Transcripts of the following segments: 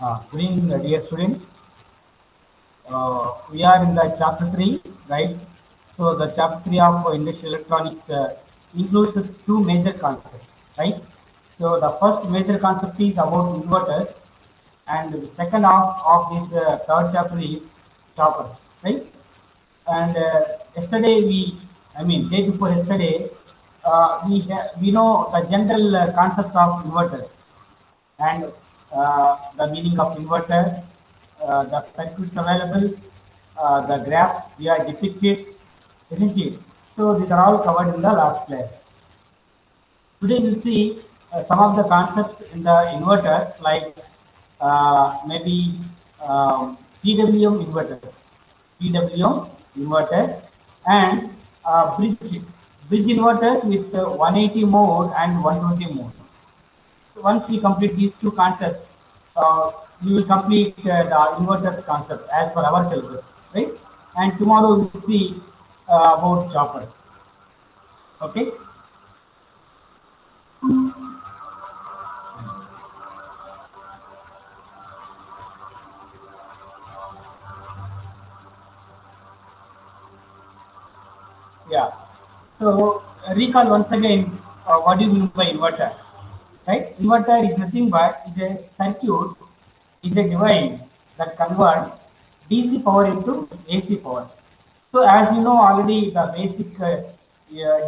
Good evening, dear students. We are in the chapter 3, right? So, the chapter 3 of industrial electronics includes the two major concepts, right? So, the first major concept is about inverters, and the second half of this third chapter is choppers, right? And yesterday day before yesterday, we know the general concept of inverters and the meaning of inverter, the circuits available, the graphs we are depicted, isn't it? So these are all covered in the last class. Today we'll see some of the concepts in the inverters like maybe PWM inverters, PWM inverters and bridge inverters with 180 mode and 120 mode. So once we complete these two concepts, we will complete the inverters concept as per our syllabus, right? And tomorrow we will see about chopper. Okay? Yeah. So recall once again what do you mean by inverter? Right? Inverter is nothing but is a circuit, is a device that converts DC power into AC power. So as you know already the basic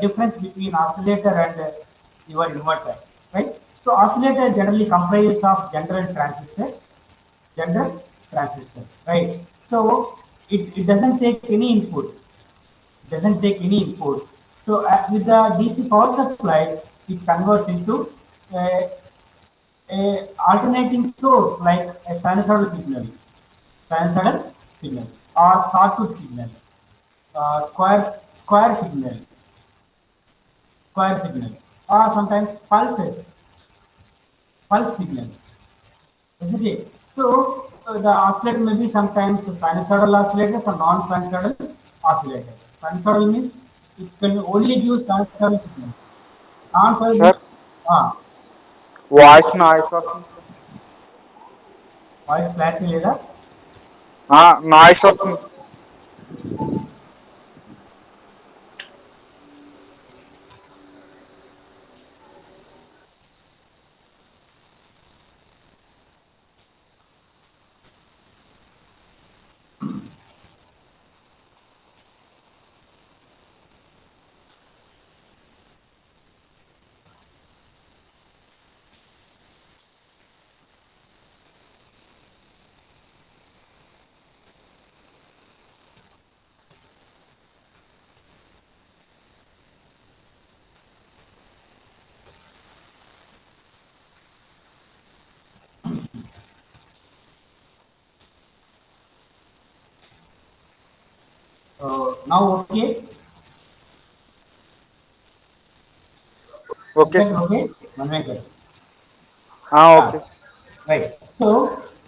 difference between oscillator and your inverter, right? So oscillator generally comprises of general transistor, right? So it doesn't take any input, doesn't take any input. So with the DC power supply, it converts into a, a alternating source like a sinusoidal signal or sawtooth signal, square signal, or sometimes pulse signals, isn't it? So the oscillator may be sometimes sinusoidal oscillators or non-sinusoidal oscillators. Sinusoidal means it can only give sinusoidal signal. Non-sinusoidal means Sir, ah, voice noise వస్తుంది. Voice clarity లేదా? Noise వస్తుంది. Now okay, okay Venkat, sir. okay, Venkat. Okay Yeah, sir. right. So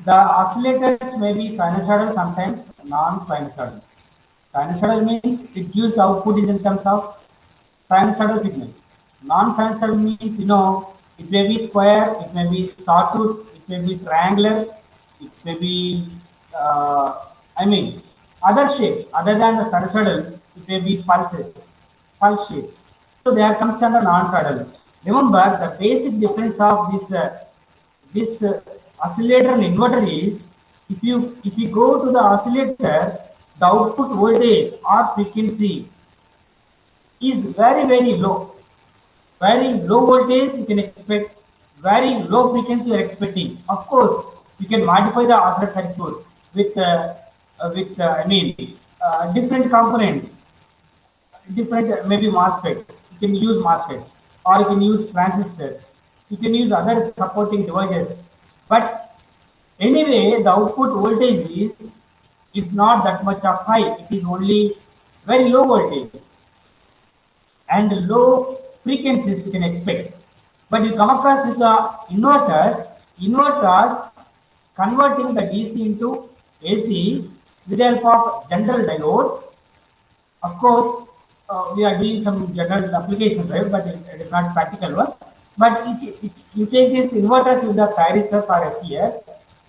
the oscillators may be sinusoidal, sometimes non-sinusoidal. Sinusoidal means it gives the output is in terms of sinusoidal signals. Non-sinusoidal means it may be square, it may be sawtooth, it may be triangular, it may be I mean other shape other than the sinusoidal. It may be pulse shape. So they are comes under non-sinusoidal. Remember the basic difference of this oscillator and inverter is if you go to the oscillator, the output voltage or frequency is very low voltage you can expect, very low frequency you are expecting. Of course you can modify the oscillator circuit with different components, different maybe MOSFETs. You can use MOSFETs or you can use transistors. You can use other supporting devices. But anyway, the output voltage is not that much of high. It is only very low voltage and low frequencies you can expect. But you come across with the inverters converting the DC into AC with the help of general diodes. Of course, we are doing some general applications, right? But it is not practical one. But you take these inverters with the thyristors or SES.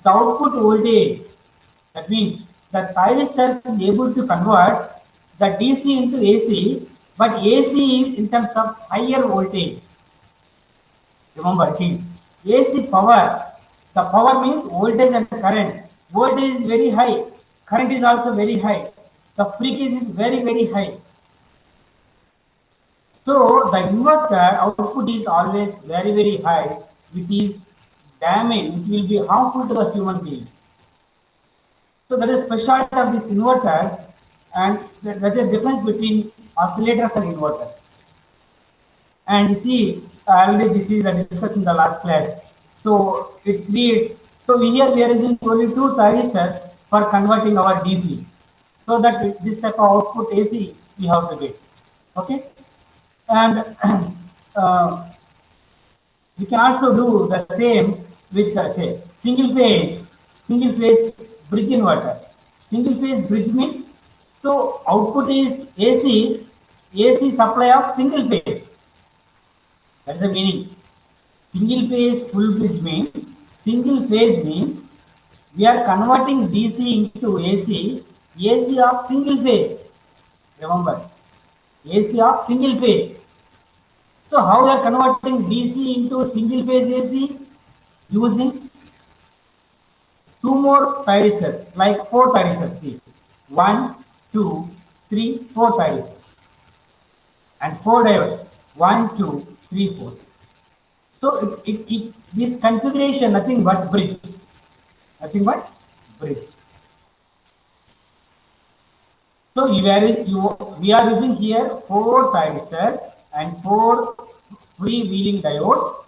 the output voltage. That means the thyristor is able to convert the DC into AC, but AC is in terms of higher voltage. Remember, it is AC power. The power means voltage and current. Voltage is very high. Current is also very high. The frequency is very, very high. So the inverter output is always very, very high, which is damage, which will be harmful to the human being. So that is specialty of these inverters, and there is a difference between oscillators and inverters. And you see, already this is discussed in the last class. So it creates. So here we are using only two thyristors for converting our DC, so that this type of output AC we have to get. Okay, and uh, we can also do the same with say single phase bridge inverter. Single phase bridge means so output is AC supply of single phase. That's the meaning. Single phase full bridge means single phase means we are converting DC into AC of single phase. Remember, AC of single phase. So how we are converting DC into single phase AC? Using two more thyristors, like four thyristors. See, one, two, three, four thyristors, and four diodes. One, two, three, four. So this configuration nothing but bridge, nothing but bridge. So we are using here four thyristors and four freewheeling diodes.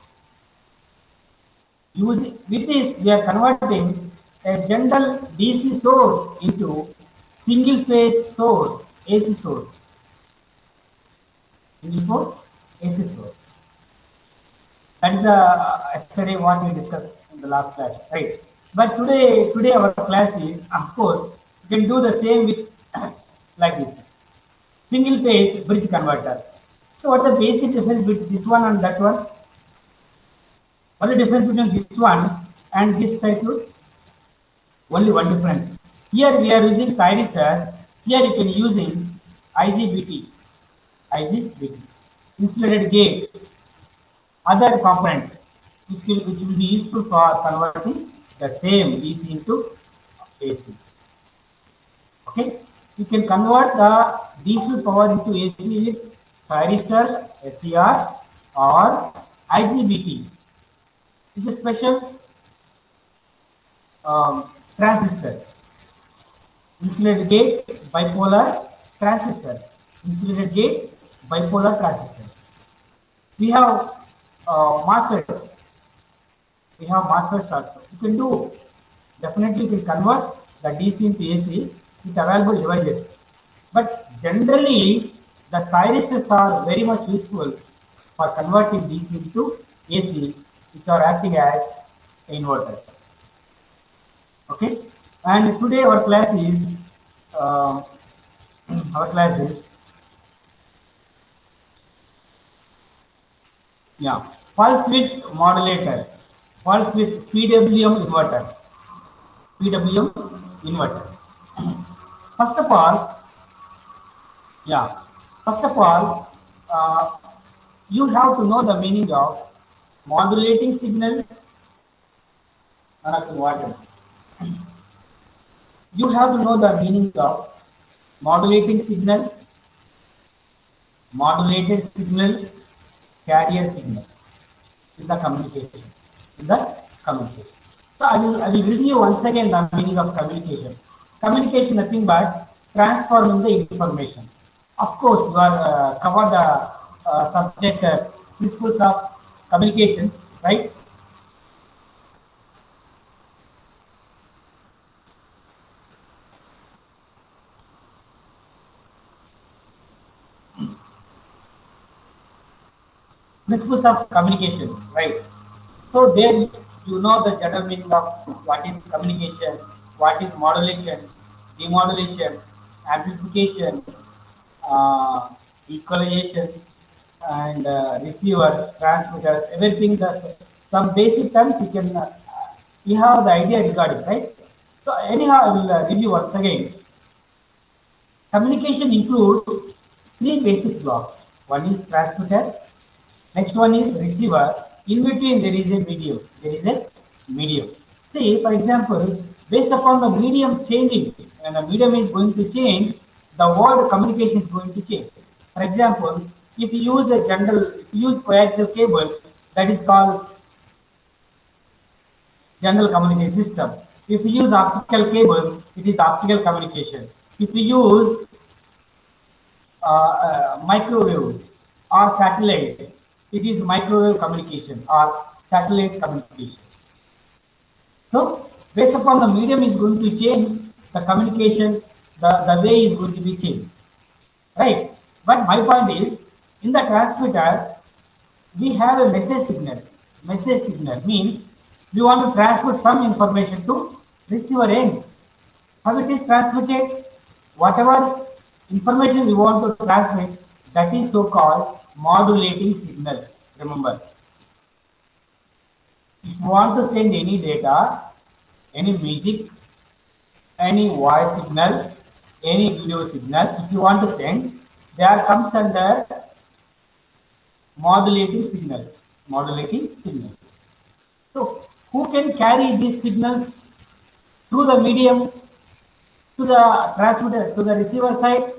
Using with this, we are converting a general DC source into single phase source, AC source. Single phase AC source. That is yesterday what we discussed in the last class, right? But today our class is, of course, you can do the same with like this single phase bridge converter. So what is the basic difference between this one and that one? What is the difference between this one and this circuit? Only one difference. Here we are using thyristors. Here you can using IGBT, insulated gate, other component, which will be useful for converting the same DC into AC. Okay, you can convert the DC power into AC with thyristors, SCRs, or IGBT. It's a special transistors. Insulated gate, bipolar transistors. Insulated gate, bipolar transistors. We have MOSFETs. We have MOSFETs also. You can do, definitely you can convert the DC into AC with available devices. But generally, the thyristors are very much useful for converting DC into AC, which are acting as inverters. Okay, and today our class is uh, yeah, pulse width modulator, pulse width PWM inverter, PWM inverter. First of all, yeah, first of all, you have to know the meaning of modulating signal. You have to know the meaning of modulating signal, modulated signal, carrier signal in the communication. In the communication. So I will read you once again the meaning of communication. Communication nothing but transforming the information. Of course, you are covered the subject principles of communications, right? Principles of communications, right? So there you know the general meaning of what is communication, what is modulation, demodulation, amplification, equalization, and receivers, transmitters, everything. Some basic terms you can you have the idea regarding, right? So anyhow, I will review once again. Communication includes three basic blocks. One is transmitter, next one is receiver. In between there is a medium. There is a medium. See, for example, based upon the medium changing, and the medium is going to change, the word communication is going to change. For example, if you use a general, if you use coaxial cable, that is called general communication system. If you use optical cable, it is optical communication. If you use microwaves or satellites, it is microwave communication or satellite communication. So, based upon the medium is going to change, the communication, the way is going to be changed, right? But my point is, in the transmitter, we have a message signal. Message signal means we want to transmit some information to receiver end. How it is transmitted? Whatever information we want to transmit, that is so-called modulating signal. Remember, if you want to send any data, any music, any voice signal, any video signal, if you want to send, there comes under modulating signals. Modulating signals. So, who can carry these signals through the medium to the transmitter, to the receiver side?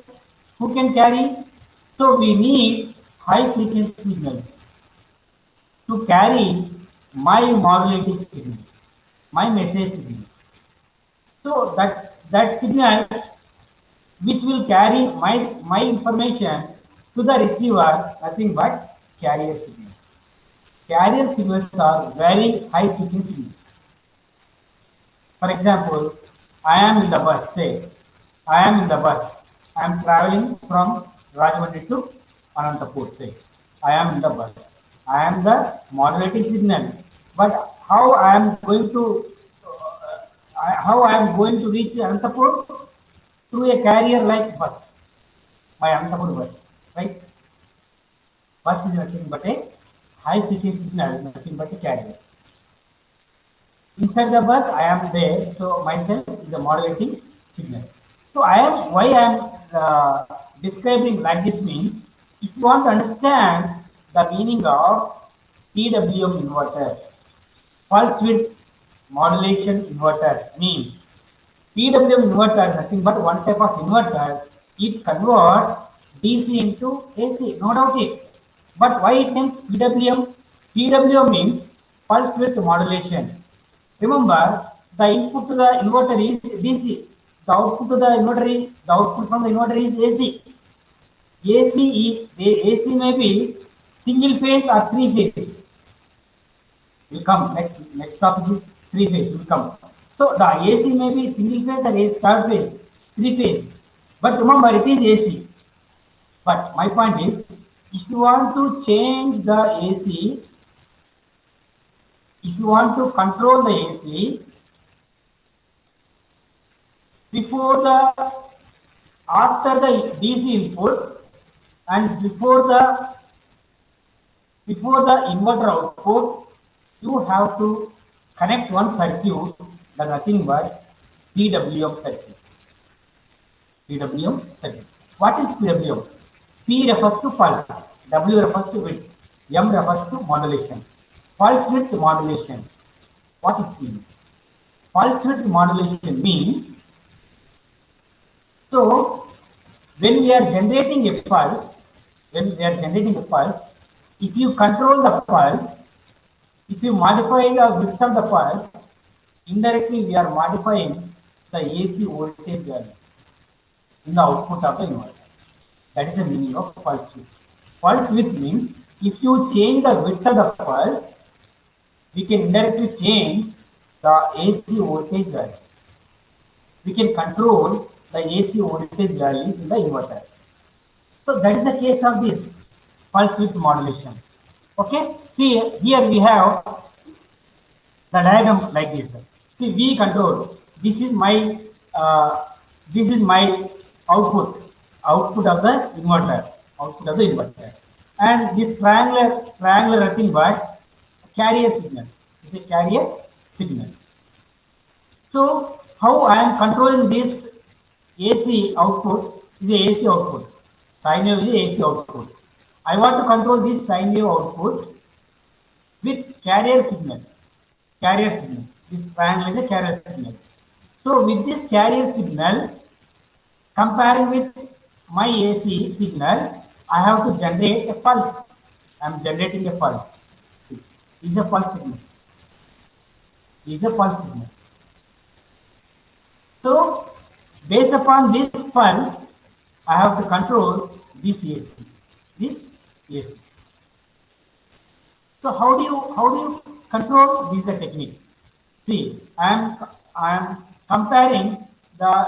Who can carry? So, we need high frequency signals to carry my modulating signals, my message signals. So, that signal which will carry my information to the receiver, nothing but carrier signals. Carrier signals are very high frequency signals. For example, I am in the bus, say, I am in the bus. I am traveling from Rajahmundry to Anantapur, say. I am in the bus. I am the modulating signal. But how I am going to reach Anantapur? Through a carrier like bus, my Anantapur bus, right? Bus is nothing but a high frequency signal, nothing but a carrier. Inside the bus, I am there, so myself is a modulating signal. So why I am describing like this means, if you want to understand the meaning of PWM inverters, pulse width modulation inverters means PWM inverter is nothing but one type of inverter. It converts DC into AC, no doubt it. But why it names PWM? PWM means pulse width modulation. Remember, the input to the inverter is DC. The output to the inverter is, the output from the inverter is AC. AC may be single phase or three phase. Will come next topic is three phase will come. So the AC may be single phase or third phase, three phase. But remember it is AC. But my point is, if you want to change the AC, if you want to control the AC, after the DC input and before the inverter output, you have to connect one circuit, that nothing but PWM circuit. PWM circuit. What is PWM? P refers to pulse, W refers to width, M refers to modulation. Pulse width modulation. What it means? Pulse width modulation means, so when we are generating a pulse, if you control the pulse, if you modify the width of the pulse, indirectly we are modifying the AC voltage value in the output of the inverter. That is the meaning of pulse width. Pulse width means if you change the width of the pulse, we can indirectly change the AC voltage values. We can control the AC voltage values in the inverter. So that is the case of this pulse width modulation. Okay, see here we have the diagram like this. See, V control. This is my output of the inverter. And this triangular nothing but carrier signal. This is a carrier signal. So how I am controlling this AC output is a AC output. Sine wave is a AC output. I want to control this sine wave output with carrier signal. Carrier signal. This triangle is a carrier signal. So with this carrier signal, comparing with my AC signal, I have to generate a pulse. I am generating a pulse. This is a pulse signal. This is a pulse signal. So based upon this pulse, I have to control this AC. This AC. So how do you control? This is a technique. See, I am comparing the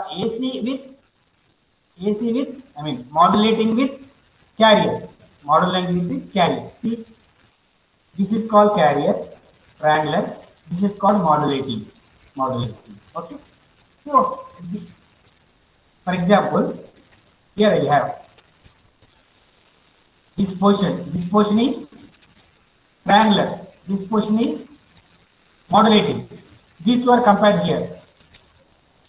modulating with carrier. Modulating with carrier. See, this is called carrier, triangular. This is called modulating. Modulating. Okay. So, for example, here I have this portion. This portion is triangular. This portion is modulating. These two are compared here.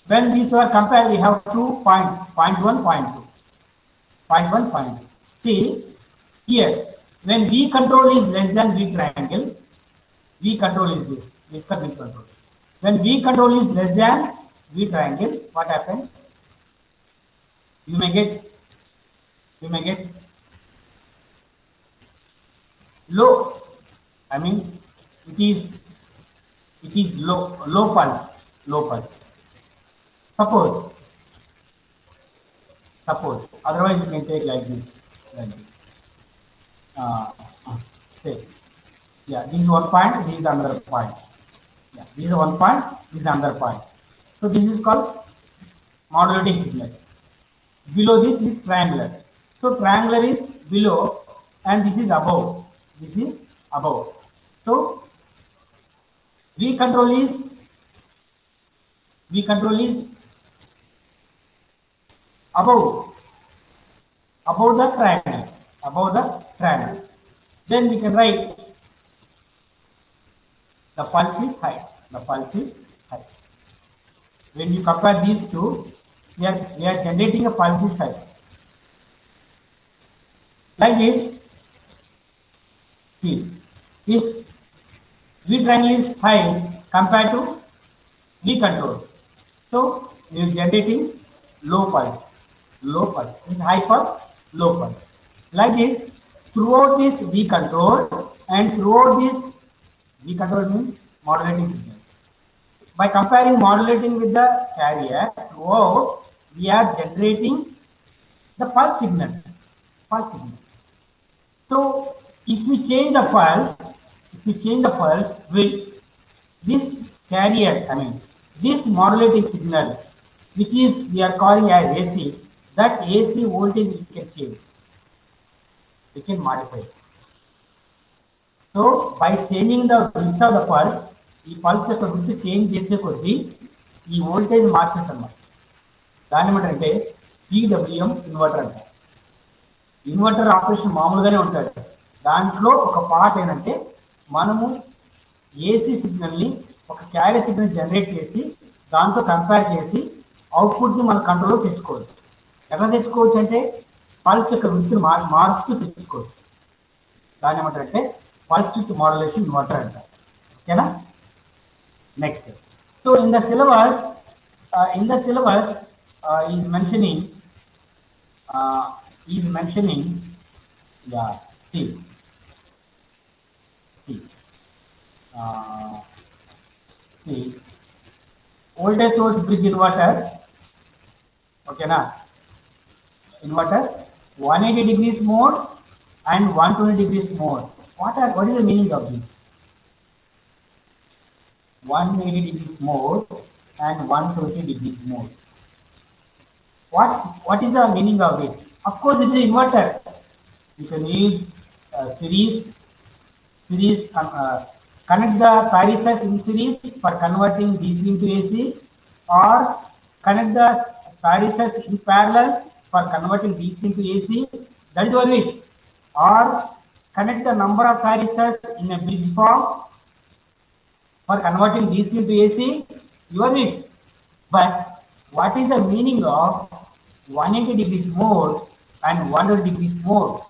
When these two are compared, we have 2 points, point 1, point 2. Point 1, point 2. See, here, when V control is less than V triangle, V control is this. This is V control. When V control is less than V triangle, what happens? You may get low. I mean, it is low pulse. Suppose, otherwise you can take like this. Say, yeah, this is one point, this is another point. Yeah, this is one point, this is another point. So this is called modulating signal. Below this is triangular. So triangular is below and this is above. This is above. So V control is above the triangle. Then we can write the pulse is high. When you compare these two, we are generating a pulse is high. Like this, see, if V triangle is high compared to V control, so we are generating low pulse. This is high pulse, low pulse. Like this, throughout this V control and throughout this V control means modulating signal. By comparing modulating with the carrier, throughout we are generating the pulse signal. So if we change the pulse with this carrier, this modulating signal, which is we are calling as AC, that AC voltage we can change. We can modify. So by changing the width of the pulse, ఈ pulse యొక్క width change చేసే కొద్దీ ఈ voltage మార్చేస్తాం. దాన్ని ఏమంటారంటే PWM inverter అంటారు. Inverter operation మామూలుగానే ఉంటుంది. దాంట్లో ఒక పార్ట్ ఏంటంటే మనము ఏసీ సిగ్నల్ని ఒక క్యారియర్ సిగ్నల్ జనరేట్ చేసి దాంతో కంపేర్ చేసి అవుట్పుట్ని మన కంట్రోల్లో తెచ్చుకోవచ్చు. ఎలా తెచ్చుకోవచ్చు అంటే పల్స్ యొక్క విడ్త్ మారుస్తూ తెచ్చుకోవచ్చు. దాన్ని ఏమంటారంటే పల్స్ విత్ మాడ్యులేషన్ ఇన్వర్టర్ అంటారు. ఓకేనా? Next, so in the syllabus, is mentioning, yeah, see, voltage source bridge inverters, okay na, inverters 180 degrees modes and 120 degrees modes. What is the meaning of this? 180 degrees mode and 120 degrees mode. What is the meaning of this? Of course, it is an inverter. You can use series. Connect the thyristors in series for converting DC into AC, or connect the thyristors in parallel for converting DC into AC. That is your wish. Or connect the number of thyristors in a bridge form for converting DC into AC, Your wish. But what is the meaning of 180 degrees mode and 100 degrees mode?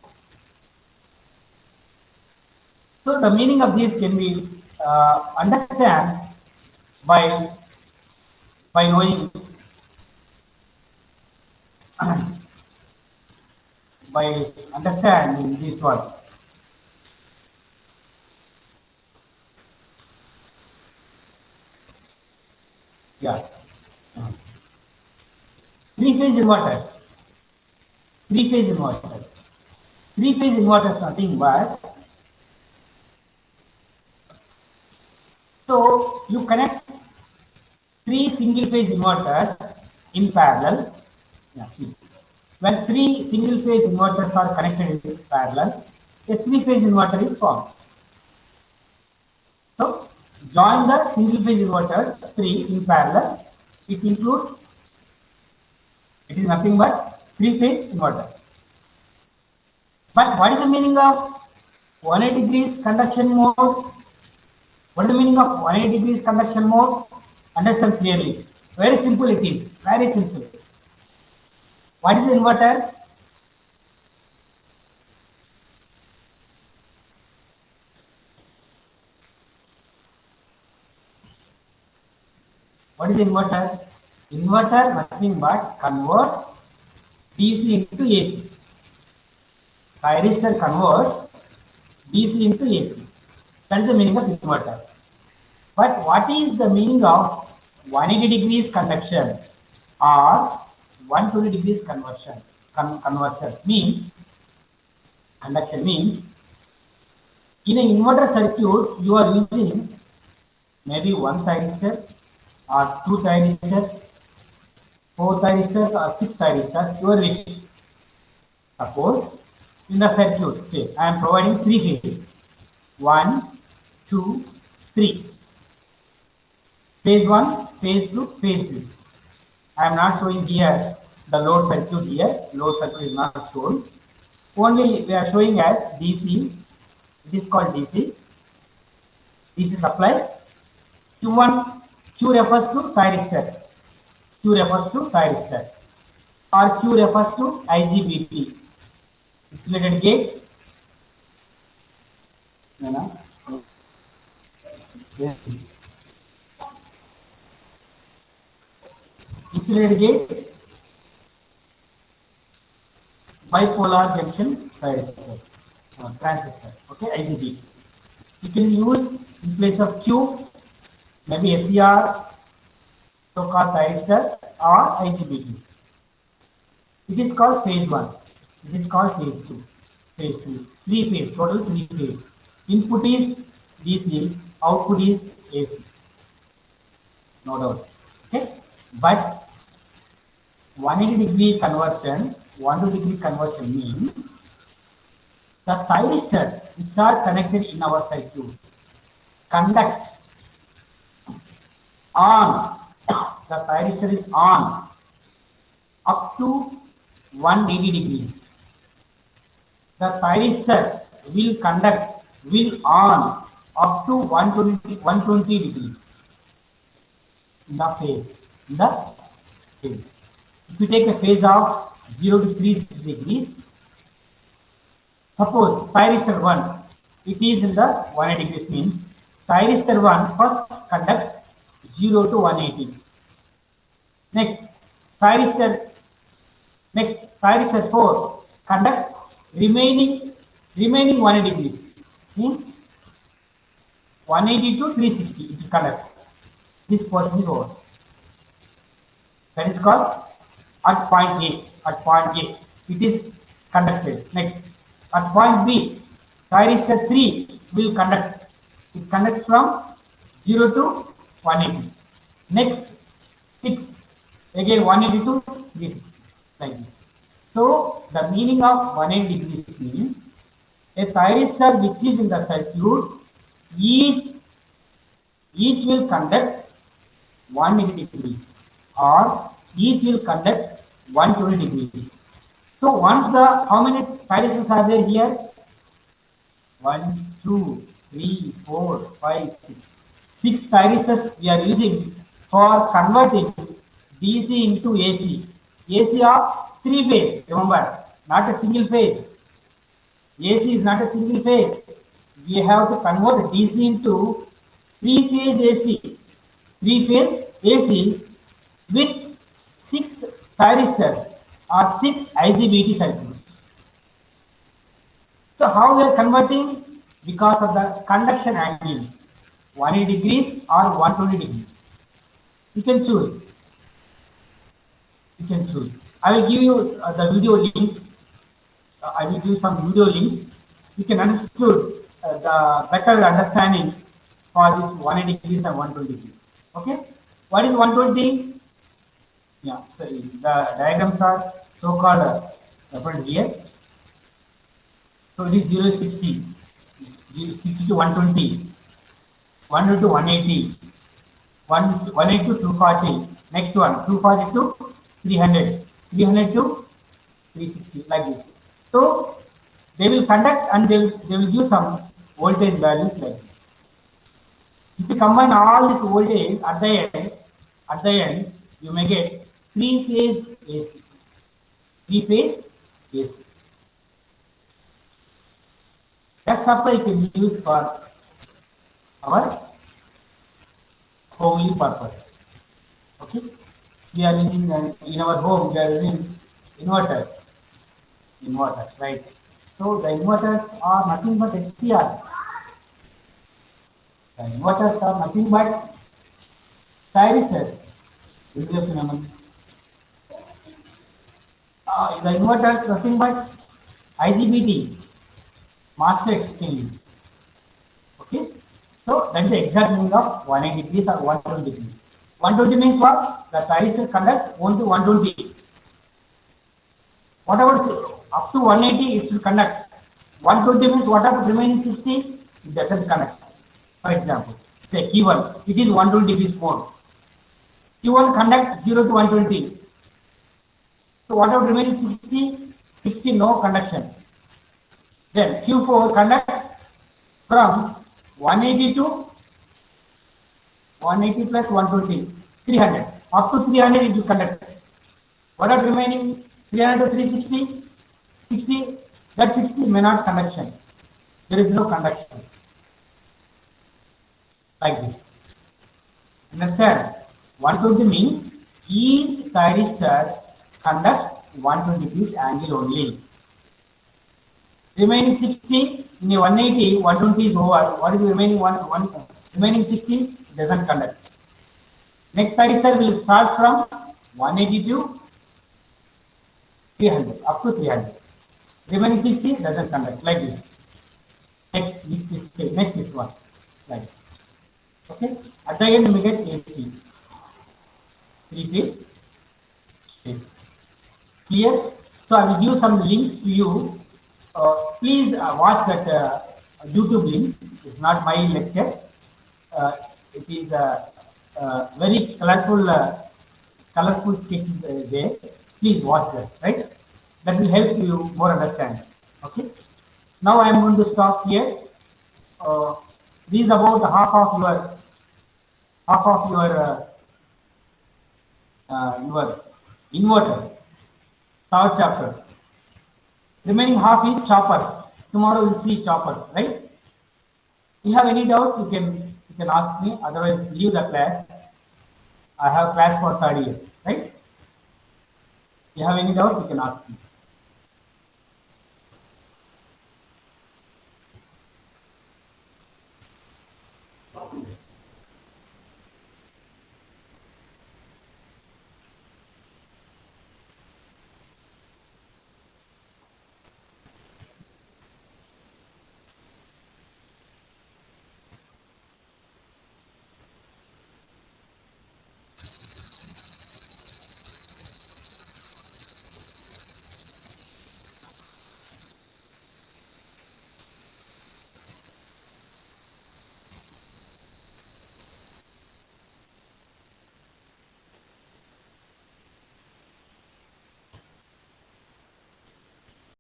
So the meaning of this can be understand by knowing by understanding this one. Yeah. Three-phase inverters. Three-phase inverters. Three-phase inverters nothing but so you connect three single-phase inverters in parallel. Yeah, see. When three single-phase inverters are connected in parallel, a three-phase inverter is formed. So join the single-phase inverters three in parallel. It includes. It is nothing but three-phase inverter. But what is the meaning of 180 degrees conduction mode? What is the meaning of 180 degrees conduction mode? Understand clearly. Very simple it is. Very simple. What is the inverter? What is the inverter? Inverter nothing but converts DC into AC. Thyristor converts DC into AC. That is the meaning of inverter. But what is the meaning of 180 degrees conduction or 120 degrees conversion? Conversion means conduction means in an inverter circuit you are using maybe one thyristor or two thyristors, four thyristors or six thyristors, your wish. Suppose in the circuit, say I am providing three phases. 1, 2, 3. Phase 1, phase 2, phase 3. I am not showing here the load circuit here. Load circuit is not shown. Only we are showing as DC. It is called DC. DC supply. Q1, Q refers to thyristor. Q refers to thyristor. Or Q refers to IGBT. Insulated gate. No. Insulated gate. Bipolar junction thyristor. Transistor. Okay, IGBT. You can use in place of Q, maybe SCR, so-called thyristor or IGBT. It is called phase 1. It is called phase 2. Phase 3. Three phase, total three phase. Input is DC, output is AC. No doubt. Okay. But 180 degree conversion, 120 degree conversion means the thyristors which are connected in our circuit conducts on, the thyristor is on up to 180 degrees. The thyristor will conduct, will on up to 120 degrees in the phase. In the phase. If you take a phase of 0 to 360 degrees, suppose thyristor 1, it is in the 180 degrees means thyristor 1 first conducts 0 to 180. Next, thyristor 4 conducts remaining 180 degrees means 180 to 360 it conducts. This portion is over. That is called at point A. At point A, it is conducted. Next, at point B, thyristor 3 will conduct. It conducts from 0 to 180. Next, 6, again 180 to 360, like this. So, the meaning of 180 degrees means a thyristor which is in the circuit, each will conduct 180 degrees or each will conduct 120 degrees. So once the, how many thyristors are there here? 1, 2, 3, 4, 5, 6. 6 thyristors we are using for converting DC into AC. AC of three phase, remember, not a single phase. AC is not a single phase. We have to convert DC into three phase AC. Three phase AC with six thyristors or six IGBT circuits. So how we are converting? Because of the conduction angle, 180 degrees or 120 degrees. You can choose. You can choose. I will give you the video links. I will give some video links. You can understood the better understanding for this 180 degrees and 120 degrees. Okay. What is 120? Yeah. So the diagrams are so called referred here. So it is 0 60, 60 to 120, 100 to 180, 180 to 240. Next one, 240 to 300, 300 to 360, like this. So they will conduct and they will give some voltage values like this. If you combine all this voltage at the end, you may get three phase AC. Three phase AC. That supply can be used for our homely purpose. Okay, we are using in our home. We are using inverters. Inverters, right? So the inverters are nothing but SCRs. The inverters are nothing but thyristors. This is a phenomenon. The inverters nothing but IGBT, MOSFET thing. Okay, so that is the exact meaning of 180 degrees or 120 degrees. 120 means what? The thyristor conducts 1 to 120. Whatever up to 180 it should conduct. 120 means whatever remaining 60 it doesn't conduct. For example, say Q1, it is 120 degrees mode. Q1 conduct 0 to 120. So whatever remaining 60 no conduction. Then Q4 conduct from 180 to 180 plus 120, 300. Up to 300 it will conduct. Whatever remaining 300 to 360, 60, that 60 may not conduction. There is no conduction. Like this. Understand? 120 means each thyristor conducts 120 degrees angle only. Remaining 60 in a 180, 120 is over. What is the remaining remaining 60 doesn't conduct. Next thyristor will start from 180 to 300, up to 300. Remaining 60 doesn't conduct, like this. Next this one, like this. Okay. At the end we get AC. Three phase AC. Clear? So I will give some links to you. Please watch that YouTube links. It's not my lecture. It is very colorful sketches there. Please watch that. Right? That will help you more understand. Okay. Now I am going to stop here. This is about half of your inverters. Third chapter. Remaining half is choppers. Tomorrow we'll see choppers, right? If you have any doubts, you can ask me. Otherwise, leave the class. I have class for 30 years, right? If you have any doubts, you can ask me.